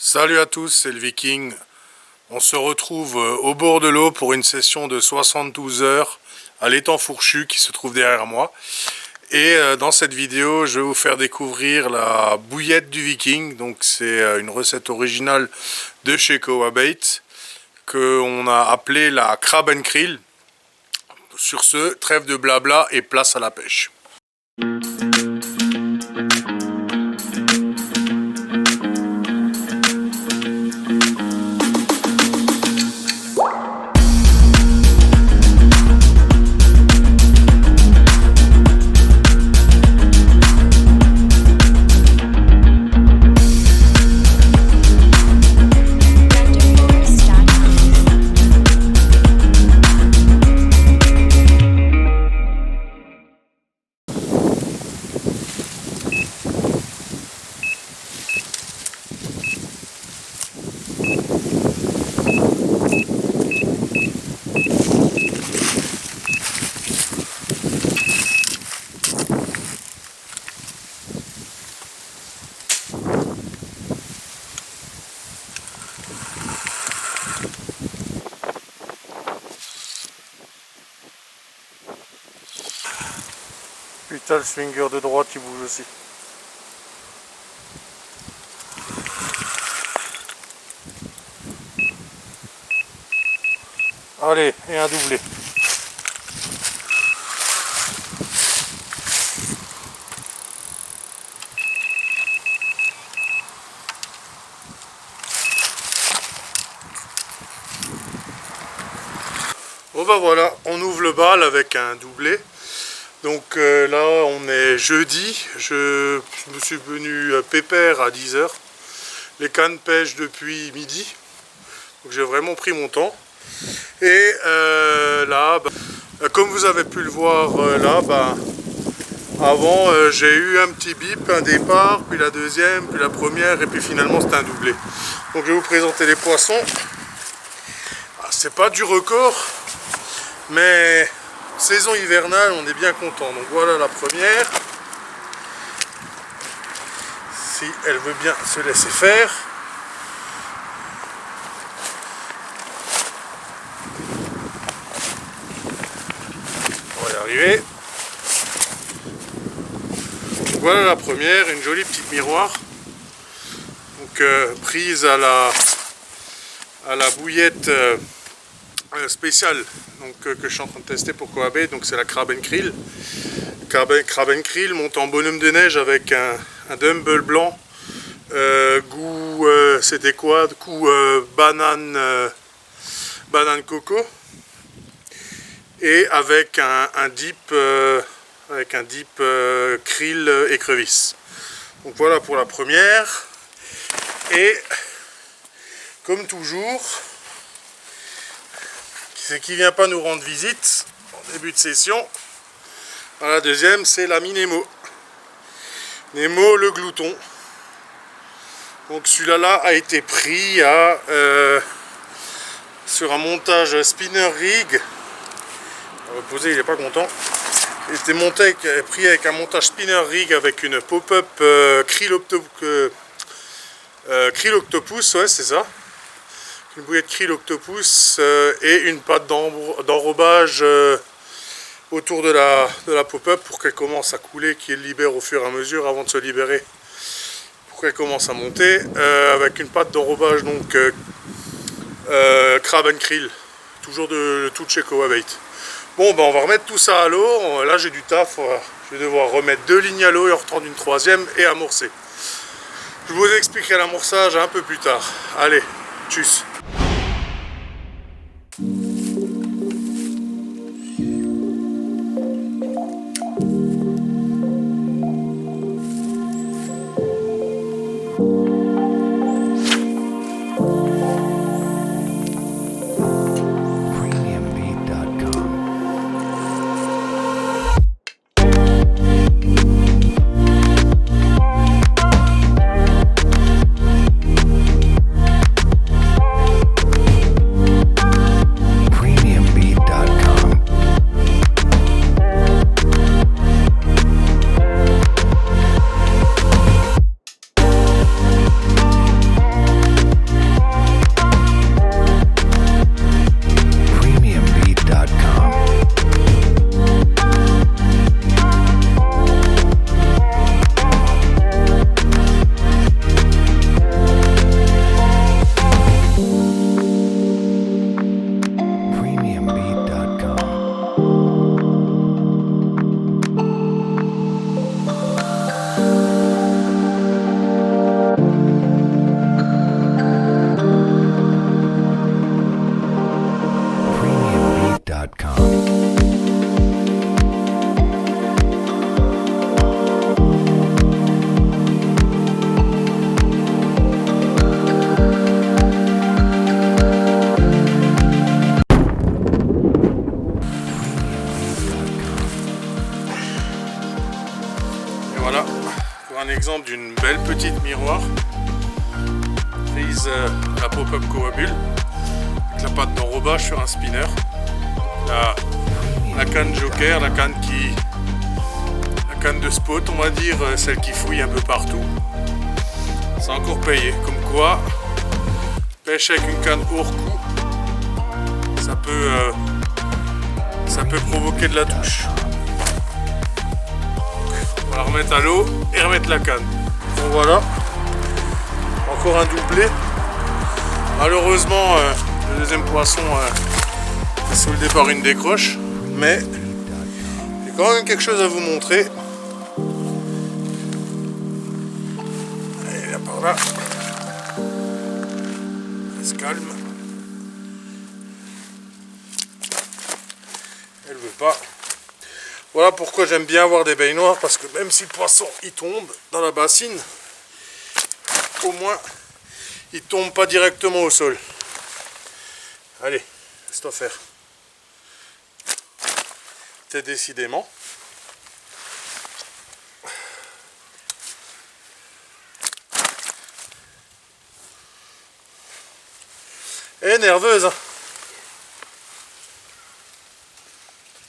Salut à tous, c'est le Viking. On se retrouve au bord de l'eau pour une session de 72 heures à l'étang Fourchu qui se trouve derrière moi. Et dans cette vidéo, je vais vous faire découvrir la bouillette du Viking. Donc c'est une recette originale de chez Coabait qu'on a appelée la Crab and Krill. Sur ce, trêve de blabla et place à la pêche. Putain, le swinger de droite il bouge aussi. Allez, et un doublé. Bon bah voilà, on ouvre le bal avec un doublé. Donc là on est jeudi, je me suis venu pépère à 10 h. Les cannes pêchent depuis midi, donc j'ai vraiment pris mon temps. Et là, comme vous avez pu le voir avant j'ai eu un petit bip, un départ, puis la deuxième, puis la première, et puis finalement c'est un doublé. Donc je vais vous présenter les poissons. C'est pas du record, mais saison hivernale, on est bien content. Donc voilà la première. Si elle veut bien se laisser faire. On va y arriver. Donc voilà la première, une jolie petite miroir. Donc prise à la bouillette spéciale que je suis en train de tester pour Coabait. Donc c'est la Crab and Krill. Crab and Krill monte en bonhomme de neige avec un dumble blanc, goût c'était quoi, goût banane coco, et avec un dip krill écrevisse. Donc voilà pour la première. Et comme toujours, c'est qui vient pas nous rendre visite en début de session. La deuxième, c'est l'ami Nemo. Nemo le glouton. Donc celui-là a été pris sur un montage spinner rig. On va reposer, il n'est pas content. Il était pris avec un montage spinner rig avec une pop-up krill octopus, ouais c'est ça. Une bouillette krill octopus et une pâte d'enrobage autour de la pop-up pour qu'elle commence à couler, qu'elle libère au fur et à mesure avant de se libérer, pour qu'elle commence à monter, avec une pâte d'enrobage donc Crab and Krill, toujours de tout chez Coabait. Bon ben on va remettre tout ça à l'eau. Là j'ai du taf, je vais devoir remettre 2 lignes à l'eau et en reprendre une troisième et amorcer. Je vous expliquerai l'amorçage un peu plus tard. Allez, tchuss. exemple d'une belle petite miroir prise à la pop-up Coabule avec la patte d'enrobage sur un spinner, la canne Joker, la canne de spot, on va dire, celle qui fouille un peu partout. C'est encore payé, comme quoi pêche avec une canne hors coup, ça peut provoquer de la touche. On va la remettre à l'eau et remettre la canne. Bon voilà, encore un doublé. Malheureusement le deuxième poisson est soldé par une décroche, mais j'ai quand même quelque chose à vous montrer. Allez, là par là, elle se calme, elle veut pas. Voilà pourquoi j'aime bien avoir des baignoires, parce que même si le poisson il tombe dans la bassine, au moins il tombe pas directement au sol. Allez, laisse-toi faire. C'est décidément. Elle est nerveuse, hein.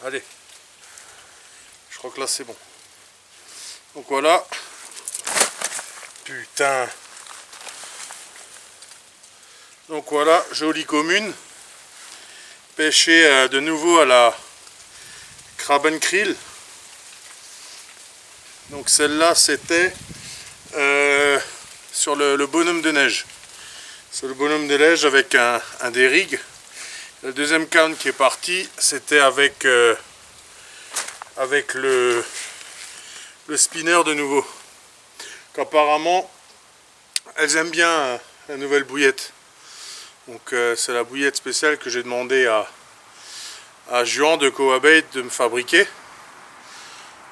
Allez. Je crois que là c'est bon. Donc voilà. Putain. Donc voilà, jolie commune. Pêché de nouveau à la Krabbenkrill. Donc celle-là c'était sur le bonhomme de neige. C'est le bonhomme de neige avec un dérigue. La deuxième canne qui est partie, c'était avec le spinner de nouveau. Apparemment, elles aiment bien la nouvelle bouillette. Donc c'est la bouillette spéciale que j'ai demandé à Juan de Coabait de me fabriquer.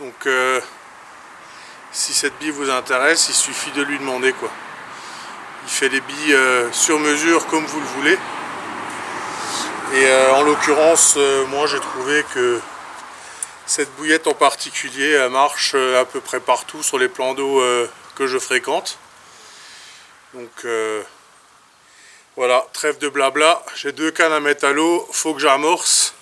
Donc si cette bille vous intéresse, il suffit de lui demander quoi. Il fait les billes sur mesure comme vous le voulez. Et en l'occurrence, moi j'ai trouvé que cette bouillette en particulier marche à peu près partout sur les plans d'eau que je fréquente. Donc voilà, trêve de blabla, j'ai 2 cannes à mettre à l'eau, faut que j'amorce.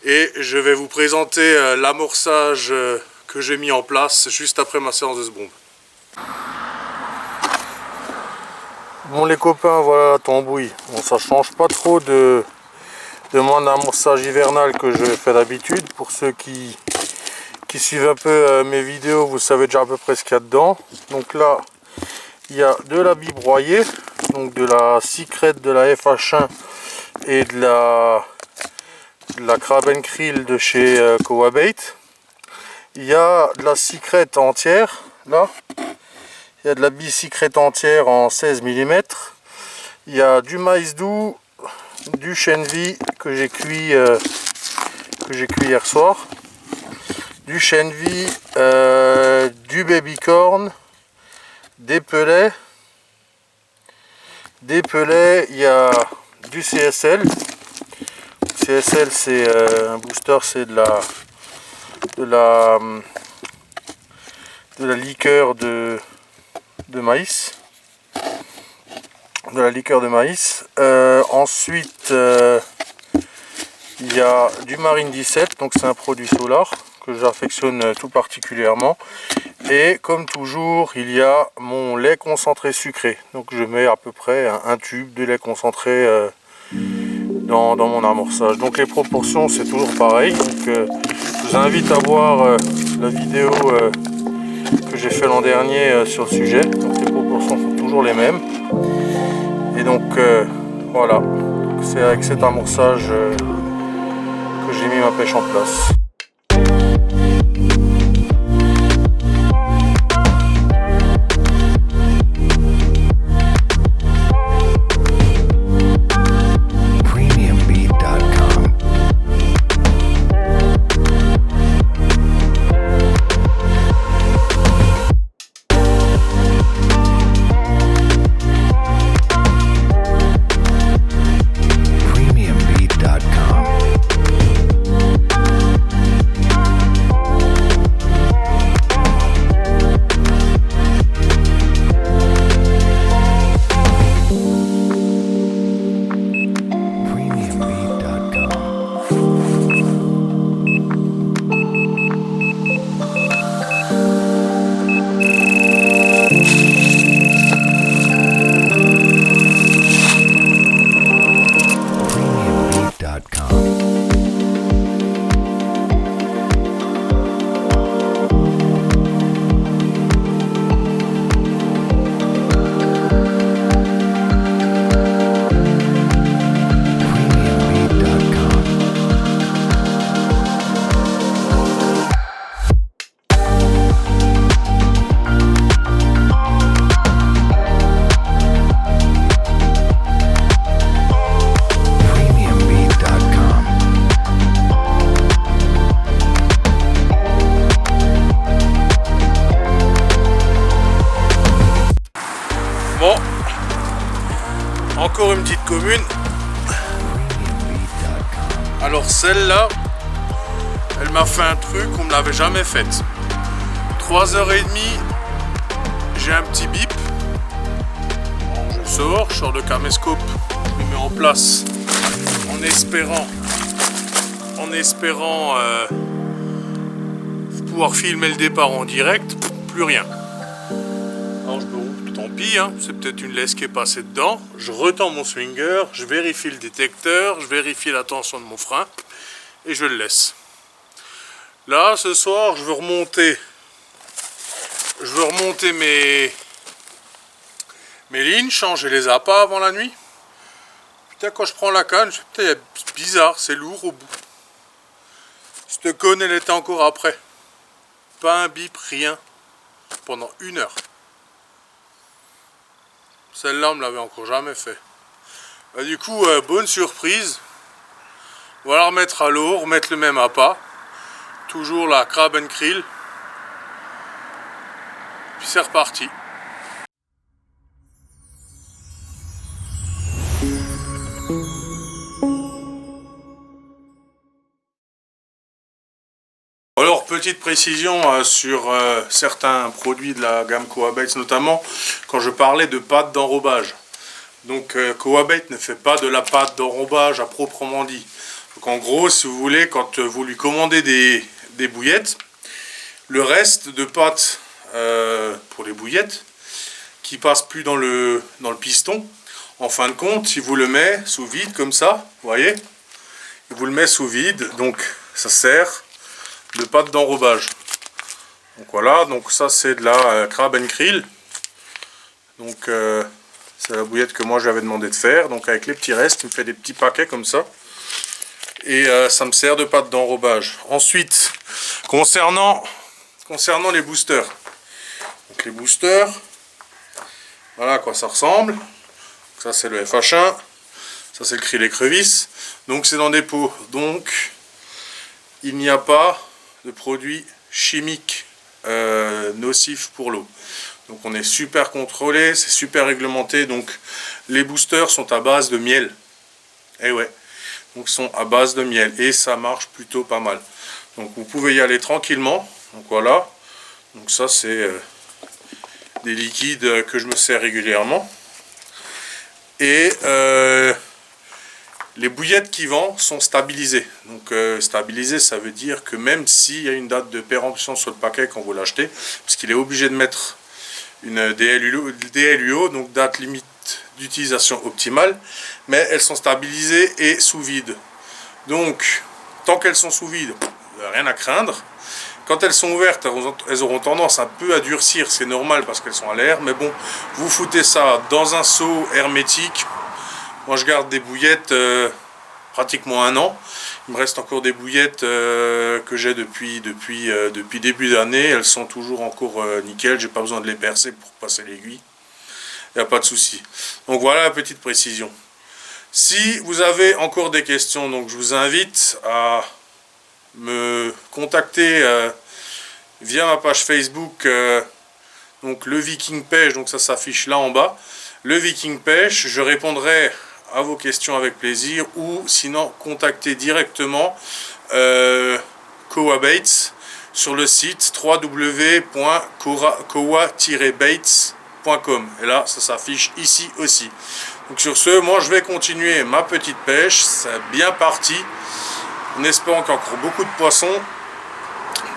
Et je vais vous présenter l'amorçage que j'ai mis en place juste après ma séance de ce bombe. Bon les copains, voilà la tambouille. Bon, ça change pas trop de mon amorçage hivernal que je fais d'habitude. Pour ceux qui suivent un peu mes vidéos, vous savez déjà à peu près ce qu'il y a dedans. Donc là, il y a de la bille broyée, donc de la Secret de la FH1 et de la Krabbenkrill de chez Coabait. Il y a de la Secret entière, là. Il y a de la bille Secret entière en 16 mm. Il y a du maïs doux, du chènevis que j'ai cuit hier soir, du chènevis, du baby corn, des pelets, il y a du CSL. CSL c'est un booster, c'est de la liqueur de maïs. De la liqueur de maïs. Ensuite, il y a du Marine 17, donc c'est un produit solar que j'affectionne tout particulièrement. Et comme toujours, il y a mon lait concentré sucré. Donc je mets à peu près un tube de lait concentré dans mon amorçage. Donc les proportions, c'est toujours pareil. Donc je vous invite à voir la vidéo que j'ai fait l'an dernier sur le sujet. Donc les proportions sont toujours les mêmes. Et donc voilà, c'est avec cet amorçage que j'ai mis ma pêche en place. premiumbeat.com Encore une petite commune. Alors celle-là, elle m'a fait un truc qu'on ne l'avait jamais fait. 3h30, j'ai un petit bip. Je sors le caméscope, je le mets en place en espérant pouvoir filmer le départ en direct. Plus rien. Alors je me roule, tant pis, hein, c'est peut-être une laisse qui est passée dedans. Je retends mon swinger, je vérifie le détecteur, je vérifie la tension de mon frein et je le laisse. Là, ce soir, je veux remonter mes lignes, changer les appâts avant la nuit. Putain, quand je prends la canne, putain, c'est bizarre, c'est lourd au bout. Cette conne, elle était encore après. Pas un bip, rien. Pendant 1 heure. Celle-là, on me l'avait encore jamais fait. Du coup, bonne surprise. On va la remettre à l'eau, remettre le même appât. Toujours la Crab and Krill. Puis c'est reparti. Alors, petite précision sur certains produits de la gamme Coabate, notamment quand je parlais de pâte d'enrobage. Donc Coabate ne fait pas de la pâte d'enrobage à proprement dit. Donc en gros, si vous voulez, quand vous lui commandez des bouillettes, le reste de pâte pour les bouillettes qui passe plus dans le piston, en fin de compte, il vous le met sous vide comme ça, vous voyez, il vous le met sous vide, donc ça sert de pâte d'enrobage. Donc voilà, donc ça c'est de la Crab and Krill. Donc c'est la bouillette que moi j'avais demandé de faire. Donc avec les petits restes, il me fait des petits paquets comme ça. Et ça me sert de pâte d'enrobage. Ensuite, concernant les boosters. Donc les boosters, voilà à quoi ça ressemble. Donc ça c'est le FH1. Ça c'est le Krill écrevisse. Donc c'est dans des pots. Donc il n'y a pas de produits chimiques nocifs pour l'eau. Donc on est super contrôlé, c'est super réglementé. Donc les boosters sont à base de miel. Et ouais, donc sont à base de miel et ça marche plutôt pas mal. Donc vous pouvez y aller tranquillement. Donc voilà. Donc ça c'est des liquides que je me sers régulièrement. Et les bouillettes qui vendent sont stabilisées. Donc stabilisées, ça veut dire que même s'il y a une date de péremption sur le paquet quand vous l'achetez, parce qu'il est obligé de mettre une DLUO, donc date limite d'utilisation optimale, mais elles sont stabilisées et sous vide. Donc tant qu'elles sont sous vide, rien à craindre. Quand elles sont ouvertes, elles auront tendance un peu à durcir, c'est normal parce qu'elles sont à l'air, mais bon, vous foutez ça dans un seau hermétique. Moi je garde des bouillettes pratiquement 1 an. Il me reste encore des bouillettes que j'ai depuis début d'année. Elles sont toujours encore nickel. J'ai pas besoin de les percer pour passer l'aiguille. Il n'y a pas de souci. Donc voilà la petite précision. Si vous avez encore des questions, donc je vous invite à me contacter via ma page Facebook, donc le Viking Pêche. Donc ça s'affiche là en bas. Le Viking Pêche. Je répondrai à vos questions avec plaisir, ou sinon contactez directement Coabate sur le site www.coa-bates.com, et là ça s'affiche ici aussi. Donc sur ce, moi je vais continuer ma petite pêche. C'est bien parti en espérant qu'il y a encore beaucoup de poissons.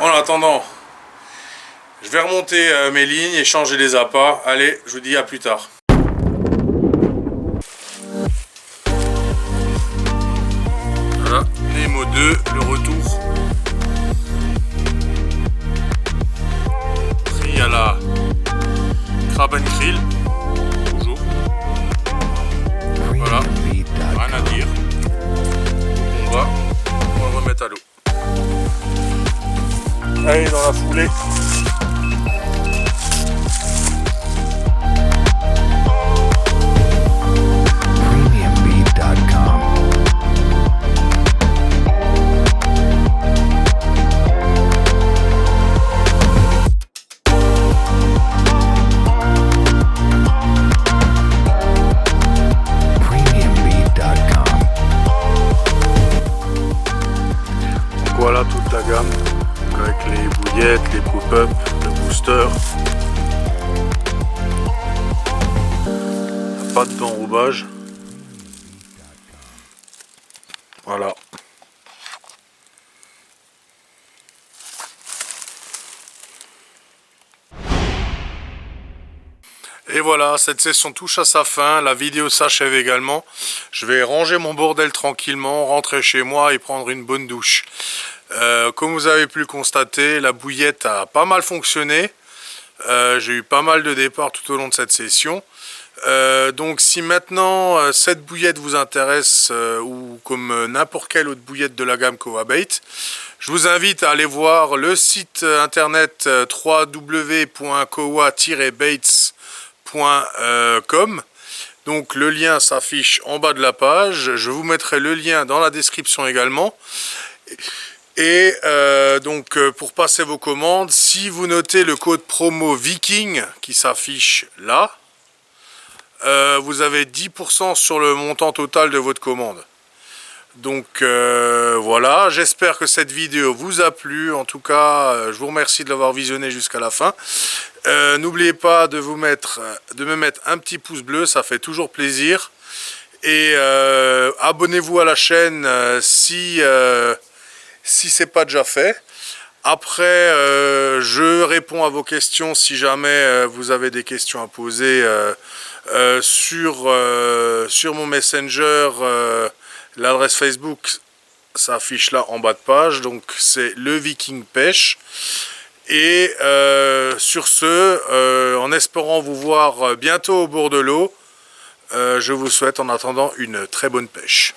En attendant, je vais remonter mes lignes et changer les appâts. Allez, je vous dis à plus tard. Nemo 2, le retour. Pris à la Crab and Krill. Toujours. Voilà. Rien à dire. On va le remettre à l'eau. Allez, dans la foulée. pas d'enrobage. Voilà. Et voilà, cette session touche à sa fin, la vidéo s'achève également. Je vais ranger mon bordel tranquillement, rentrer chez moi et prendre une bonne douche. Comme vous avez pu le constater, la bouillette a pas mal fonctionné. J'ai eu pas mal de départs tout au long de cette session. Donc si maintenant cette bouillette vous intéresse ou comme n'importe quelle autre bouillette de la gamme Kowa Bait, je vous invite à aller voir le site internet www.kowa-baits.com. Donc le lien s'affiche en bas de la page, je vous mettrai le lien dans la description également. Et donc pour passer vos commandes, si vous notez le code promo Viking qui s'affiche là, vous avez 10% sur le montant total de votre commande. Donc voilà, j'espère que cette vidéo vous a plu. En tout cas, je vous remercie de l'avoir visionné jusqu'à la fin. N'oubliez pas de me mettre un petit pouce bleu, ça fait toujours plaisir. Et abonnez-vous à la chaîne si c'est pas déjà fait. Après, je réponds à vos questions si jamais vous avez des questions à poser sur mon Messenger. L'adresse Facebook s'affiche là en bas de page, donc c'est le Viking Pêche. Et sur ce, en espérant vous voir bientôt au bord de l'eau, je vous souhaite en attendant une très bonne pêche.